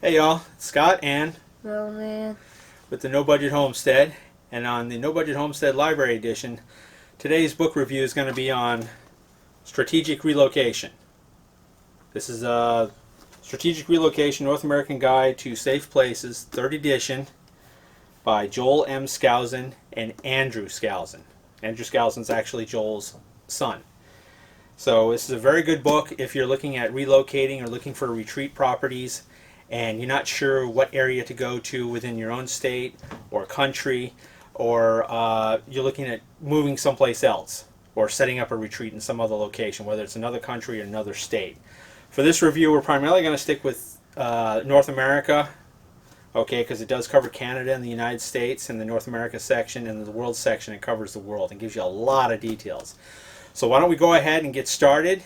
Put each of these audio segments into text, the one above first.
Hey y'all, it's Scott and Oh man. with the No Budget Homestead, and on the No Budget Homestead Library Edition, today's book review is going to be on Strategic Relocation. This is a Strategic Relocation North American Guide to Safe Places, 3rd edition, by Joel M. Skousen and Andrew Skousen. Andrew Skousen is actually Joel's son. So this is a very good book if you're looking at relocating or looking for retreat properties and you're not sure what area to go to within your own state or country, or you're looking at moving someplace else or setting up a retreat in some other location, whether it's another country or another state. For this review, we're primarily going to stick with North America, okay, because it does cover Canada and the United States in the North America section, and the world section it covers the world and gives you a lot of details. So why don't we go ahead and get started,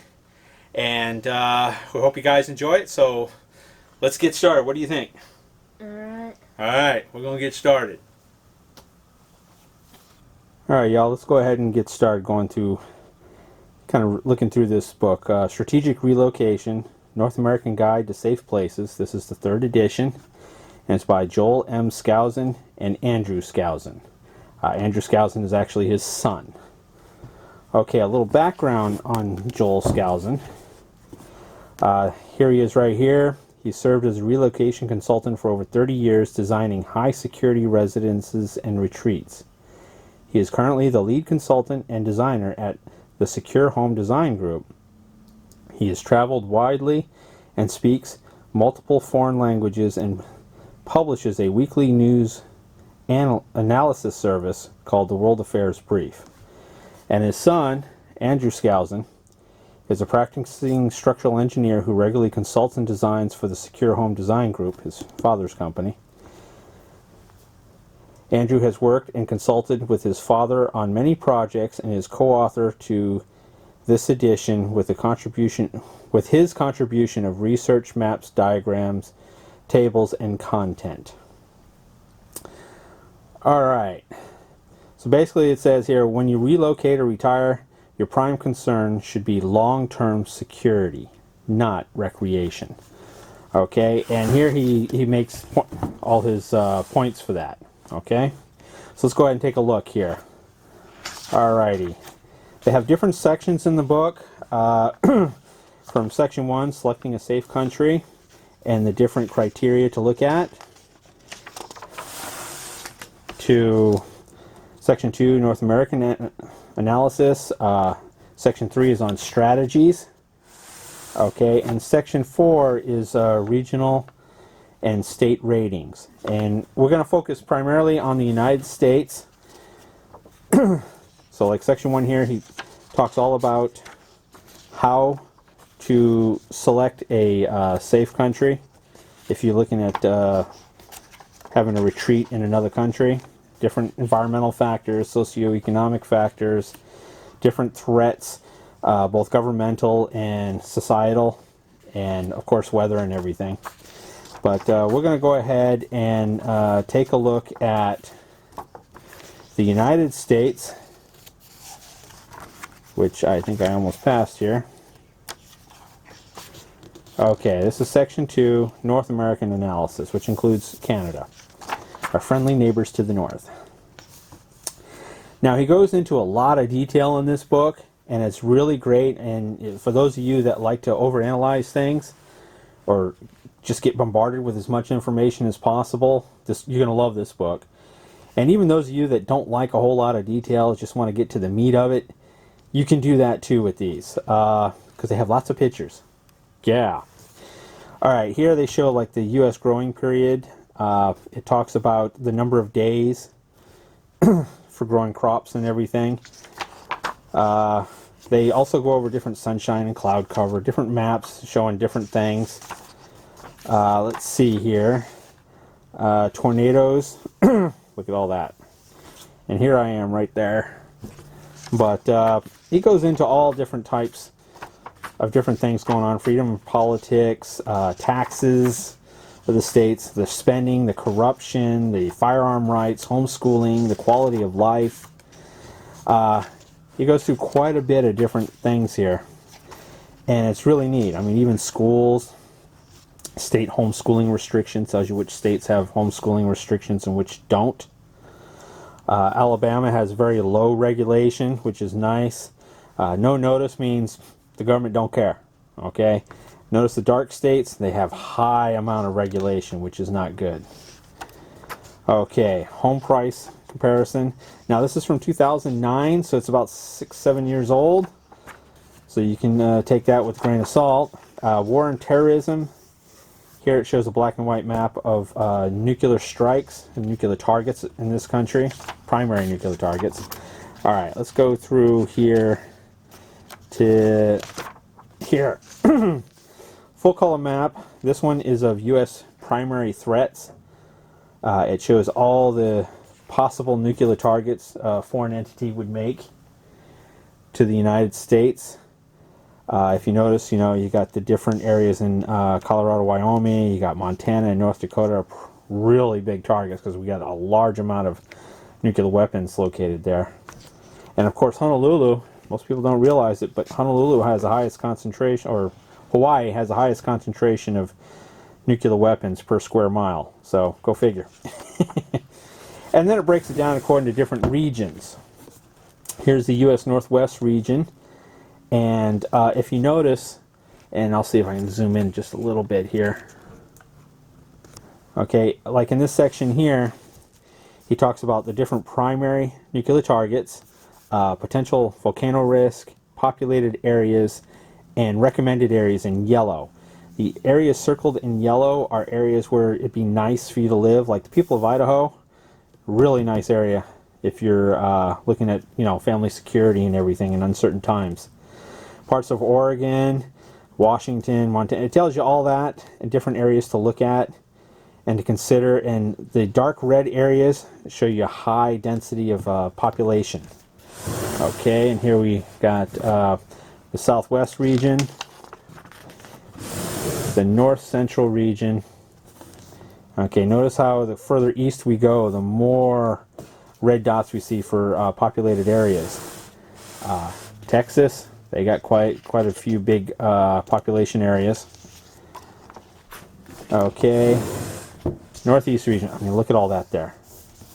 and we hope you guys enjoy it. So let's get started. What do you think? Alright. Alright, we're going to get started. Alright, y'all, let's go ahead and get started going through, kind of looking through this book. Strategic Relocation, North American Guide to Safe Places. This is the 3rd edition, and it's by Joel M. Skousen and Andrew Skousen. Andrew Skousen is actually his son. Okay, a little background on Joel Skousen. Here he is right here. He served as a relocation consultant for over 30 years, designing high-security residences and retreats. He is currently the lead consultant and designer at the Secure Home Design Group. He has traveled widely and speaks multiple foreign languages and publishes a weekly news analysis service called the World Affairs Brief. And his son, Andrew Skousen, is a practicing structural engineer who regularly consults and designs for the Secure Home Design Group, his father's company. Andrew has worked and consulted with his father on many projects and is co-author to this edition with his contribution of research, maps, diagrams, tables, and content. All right. So basically it says here, when you relocate or retire, your prime concern should be long-term security, not recreation. Okay, and here he makes all his points for that. Okay, so let's go ahead and take a look here. Alrighty, they have different sections in the book. From section 1, selecting a safe country and the different criteria to look at, to Section 2, North American analysis. Section 3 is on strategies. Okay, and Section 4 is regional and state ratings. And we're going to focus primarily on the United States. So like Section 1 here, he talks all about how to select a safe country if you're looking at having a retreat in another country. Different environmental factors, socioeconomic factors, different threats, both governmental and societal, and of course weather and everything. But we're going to go ahead and take a look at the United States, which I think I almost passed here. Okay, this is Section 2, North American analysis, which includes Canada, our friendly neighbors to the north. Now he goes into a lot of detail in this book, and it's really great. And for those of you that like to overanalyze things or just get bombarded with as much information as possible, you're going to love this book. And even those of you that don't like a whole lot of detail, just want to get to the meat of it, you can do that too with these, because they have lots of pictures. Yeah. All right, here they show like the U.S. growing period. It talks about the number of days for growing crops and everything. They also go over different sunshine and cloud cover, different maps showing different things. Let's see here. Tornadoes. Look at all that. And here I am right there. But he goes into all different types of different things going on. Freedom of politics, taxes for the states, the spending, the corruption, the firearm rights, homeschooling, the quality of life. He goes through quite a bit of different things here. And it's really neat. I mean, even schools, State homeschooling restrictions tells you which states have homeschooling restrictions and which don't. Alabama has very low regulation, which is nice. No notice means the government don't care. Okay. Notice the dark states, they have high amount of regulation, which is not good. Okay, home price comparison. Now this is from 2009, so it's about 6-7 years old. So you can take that with a grain of salt. War and terrorism. Here it shows a black and white map of nuclear strikes and nuclear targets in this country. Primary nuclear targets. Alright, let's go through here to here. Full color map. This one is of U.S. primary threats. It shows all the possible nuclear targets a foreign entity would make to the United States. If you notice, you got the different areas in Colorado, Wyoming, you got Montana and North Dakota, really big targets because we got a large amount of nuclear weapons located there. And of course Honolulu, most people don't realize it, but Honolulu has the highest concentration, or Hawaii has the highest concentration of nuclear weapons per square mile. So go figure. And then it breaks it down according to different regions. Here's the U.S. Northwest region. And if you notice, and I'll see if I can zoom in just a little bit here. Okay, like in this section here, he talks about the different primary nuclear targets, potential volcano risk, populated areas, and recommended areas in yellow. The areas circled in yellow are areas where it'd be nice for you to live, like the people of Idaho. Really nice area if you're looking at family security and everything in uncertain times. Parts of Oregon, Washington, Montana. It tells you all that and different areas to look at and to consider. And the dark red areas show you a high density of population. Okay, and here we got the Southwest region, the North Central region. Okay, notice how the further east we go, the more red dots we see for populated areas. Texas. They got quite a few big population areas. Okay, Northeast region. I mean, look at all that there.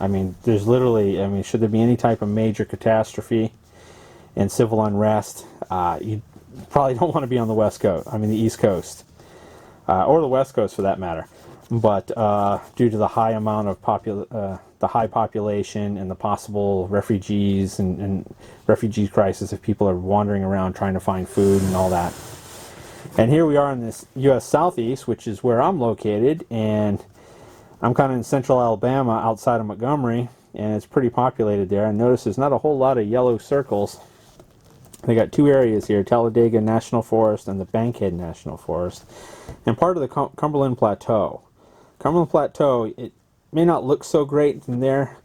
I mean, there's literally. Should there be any type of major catastrophe and civil unrest, you probably don't want to be on the West Coast. The East Coast, or the West Coast for that matter. But due to the high amount of the high population and the possible refugees and refugee crisis, if people are wandering around trying to find food and all that. And here we are in this U.S. Southeast, which is where I'm located, and I'm kind of in central Alabama outside of Montgomery, and it's pretty populated there. And notice there's not a whole lot of yellow circles. They got two areas here, Talladega National Forest and the Bankhead National Forest, and part of the Cumberland Plateau. Cumberland Plateau, it may not look so great from there,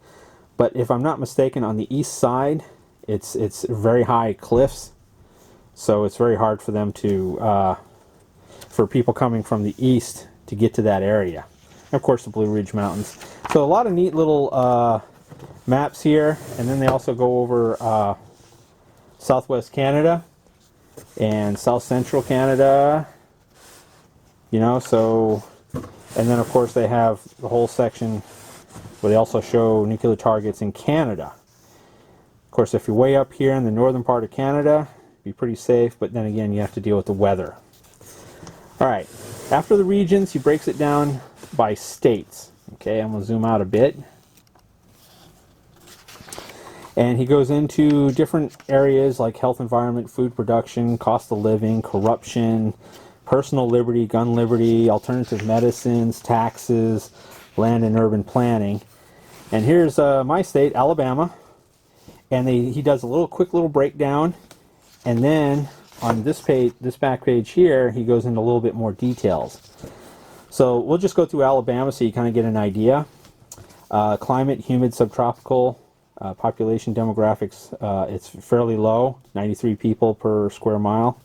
but if I'm not mistaken, on the east side, it's very high cliffs, so it's very hard for them to, for people coming from the east to get to that area. And of course, the Blue Ridge Mountains. So a lot of neat little maps here, and then they also go over Southwest Canada and South Central Canada, so. And then, of course, they have the whole section where they also show nuclear targets in Canada. Of course, if you're way up here in the northern part of Canada, be pretty safe, but then again, you have to deal with the weather. All right, after the regions, he breaks it down by states. Okay, I'm going to zoom out a bit. And he goes into different areas like health, environment, food production, cost of living, corruption, personal liberty, gun liberty, alternative medicines, taxes, land and urban planning. And here's my state, Alabama. And he does a quick little breakdown. And then on this page, this back page here, he goes into a little bit more details. So we'll just go through Alabama so you kind of get an idea. Climate, humid, subtropical. Population demographics, it's fairly low, 93 people per square mile.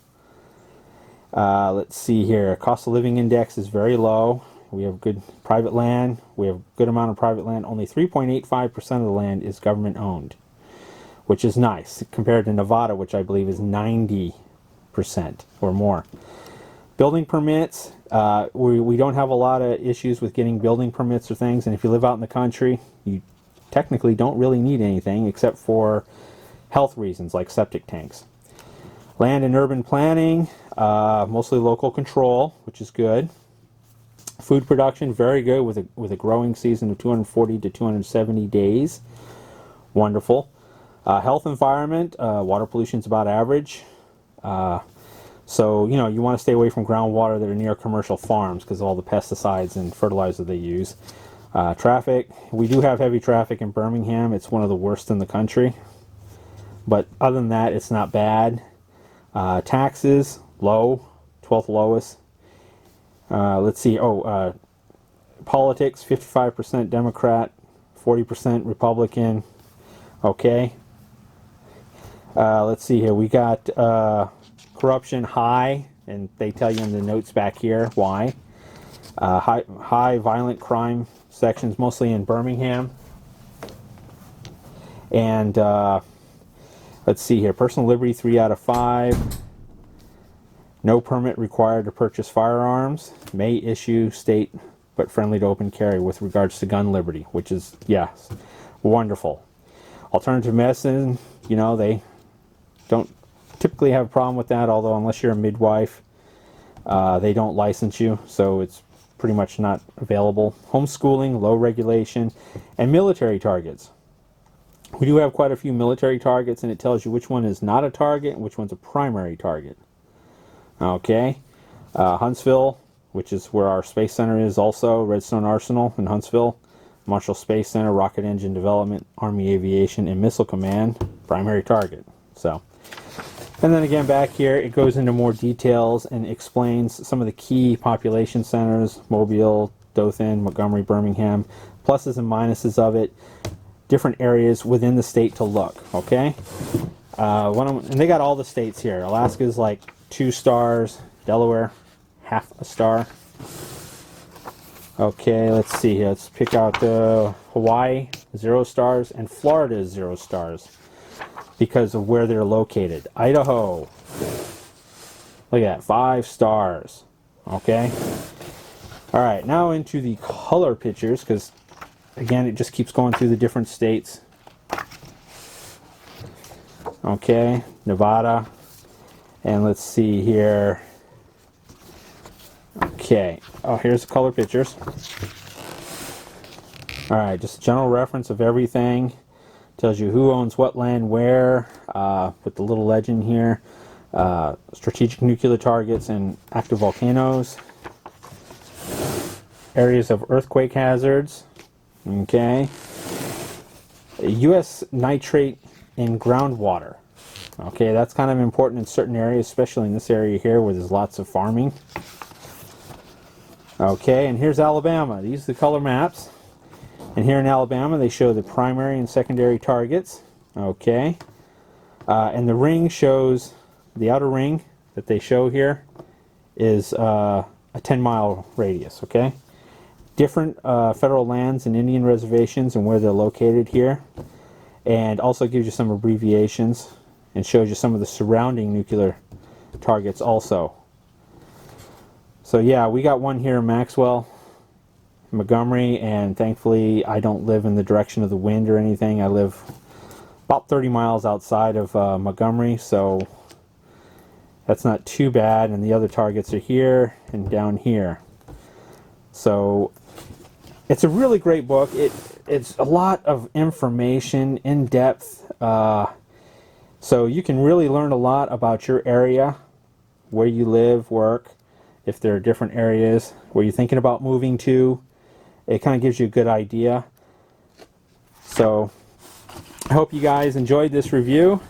Let's see here. Cost of living index is very low. We have good private land. We have a good amount of private land. Only 3.85% of the land is government owned, which is nice compared to Nevada, which I believe is 90% or more. Building permits, we don't have a lot of issues with getting building permits or things, and if you live out in the country, you technically don't really need anything except for health reasons like septic tanks. Land and urban planning, mostly local control, which is good. Food production, very good with a growing season of 240 to 270 days. Wonderful. Health environment, water pollution is about average. So, you want to stay away from groundwater that are near commercial farms because of all the pesticides and fertilizer they use. Traffic, we do have heavy traffic in Birmingham. It's one of the worst in the country. But other than that, it's not bad. Taxes, low, 12th lowest. Let's see, politics, 55% Democrat, 40% Republican. Okay. Let's see here. We got corruption high, and they tell you in the notes back here why. High violent crime sections, mostly in Birmingham. And let's see here. Personal liberty, 3 out of 5. No permit required to purchase firearms. May issue state but friendly to open carry with regards to gun liberty, which is, yes, wonderful. Alternative medicine, they don't typically have a problem with that, although unless you're a midwife, they don't license you, so it's pretty much not available. Homeschooling, low regulation, and military targets. We do have quite a few military targets, and it tells you which one is not a target and which one's a primary target. Okay. Huntsville, which is where our space center is also, Redstone Arsenal in Huntsville, Marshall Space Center, Rocket Engine Development, Army Aviation, and Missile Command, primary target. So, and then again back here, it goes into more details and explains some of the key population centers, Mobile, Dothan, Montgomery, Birmingham, pluses and minuses of it, different areas within the state to look, okay? And they got all the states here. Alaska's like 2 stars, Delaware, half a star. Okay, let's see here. Let's pick out Hawaii, 0 stars, and Florida is 0 stars because of where they're located. Idaho, look at that, 5 stars. Okay. All right, now into the color pictures because, again, it just keeps going through the different states. Okay, Nevada. And let's see here. Okay. Oh, here's the color pictures. All right, just a general reference of everything. Tells you who owns what land where, with the little legend here. Strategic nuclear targets and active volcanoes. Areas of earthquake hazards. Okay. U.S. nitrate in groundwater. Okay, that's kind of important in certain areas, especially in this area here where there's lots of farming. Okay, and here's Alabama. These are the color maps. And here in Alabama, they show the primary and secondary targets. Okay. And the ring shows, the outer ring that they show here is a 10-mile radius, okay? Different federal lands and Indian reservations and where they're located here. And also gives you some abbreviations and shows you some of the surrounding nuclear targets also. So yeah, we got one here in Maxwell, Montgomery, and thankfully I don't live in the direction of the wind or anything. I live about 30 miles outside of Montgomery, so that's not too bad. And the other targets are here and down here. So it's a really great book. It's a lot of information, in depth. So you can really learn a lot about your area, where you live, work, if there are different areas where you're thinking about moving to. It kind of gives you a good idea. So I hope you guys enjoyed this review.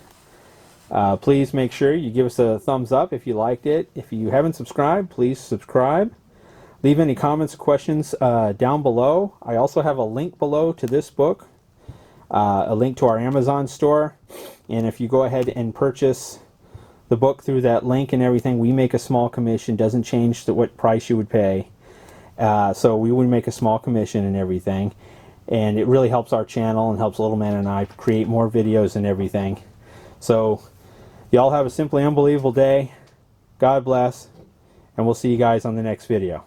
Please make sure you give us a thumbs up if you liked it. If you haven't subscribed, please subscribe. Leave any comments or questions down below. I also have a link below to this book, a link to our Amazon store. And if you go ahead and purchase the book through that link and everything, we make a small commission. Doesn't change what price you would pay. So we would make a small commission and everything. And it really helps our channel and helps Little Man and I create more videos and everything. So y'all have a simply unbelievable day. God bless. and we'll see you guys on the next video.